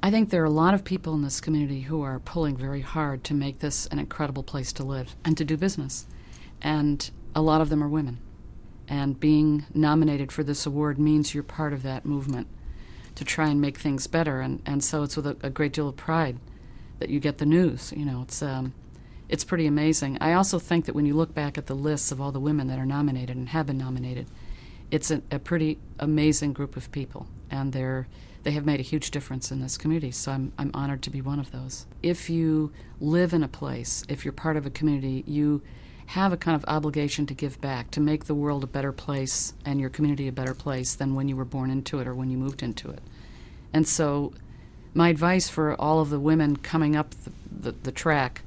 I think there are a lot of people in this community who are pulling very hard to make this an incredible place to live and to do business. And a lot of them are women. And being nominated for this award means you're part of that movement to try and make things better. And so it's with a great deal of pride that you get the news. You know, it's pretty amazing. I also think that when you look back at the lists of all the women that are nominated and have been nominated, it's a pretty amazing group of people, and they have made a huge difference in this community, so I'm honored to be one of those. If you live in a place, if you're part of a community, you have a kind of obligation to give back, to make the world a better place and your community a better place than when you were born into it or when you moved into it. And so my advice for all of the women coming up the track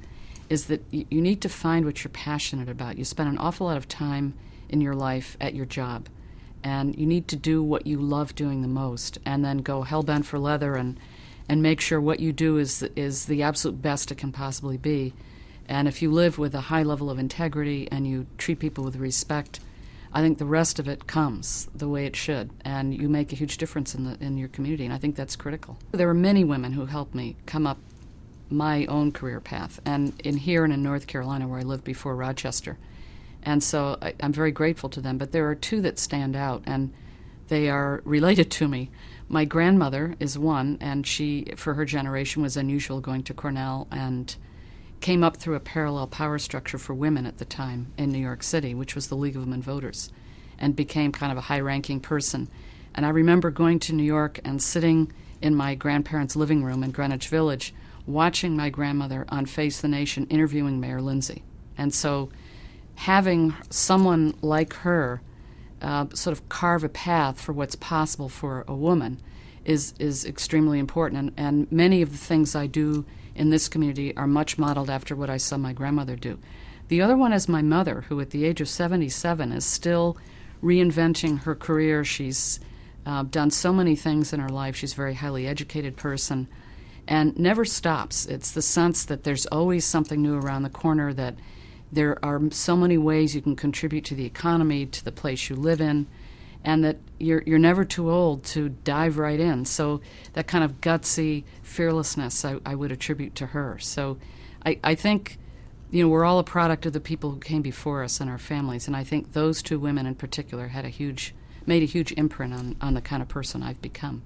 is that you need to find what you're passionate about. You spend an awful lot of time in your life at your job, and you need to do what you love doing the most, and then go hell-bent for leather and make sure what you do is the absolute best it can possibly be. And if you live with a high level of integrity and you treat people with respect, I think the rest of it comes the way it should, and you make a huge difference in your community, and I think that's critical. There are many women who helped me come up my own career path, and here and in North Carolina, where I lived before Rochester. And so I'm very grateful to them. But there are two that stand out, and they are related to me. My grandmother is one, and she, for her generation, was unusual, going to Cornell, and came up through a parallel power structure for women at the time in New York City, which was the League of Women Voters, and became kind of a high-ranking person. And I remember going to New York and sitting in my grandparents' living room in Greenwich Village, watching my grandmother on Face the Nation interviewing Mayor Lindsay. And so having someone like her sort of carve a path for what's possible for a woman is extremely important. And many of the things I do in this community are much modeled after what I saw my grandmother do. The other one is my mother, who at the age of 77 is still reinventing her career. She's done so many things in her life. She's a very highly educated person and never stops. It's the sense that there's always something new around the corner, that there are so many ways you can contribute to the economy, to the place you live in, and that you're never too old to dive right in. So that kind of gutsy fearlessness I would attribute to her. So I think, you know, we're all a product of the people who came before us and our families, and I think those two women in particular made a huge imprint on the kind of person I've become.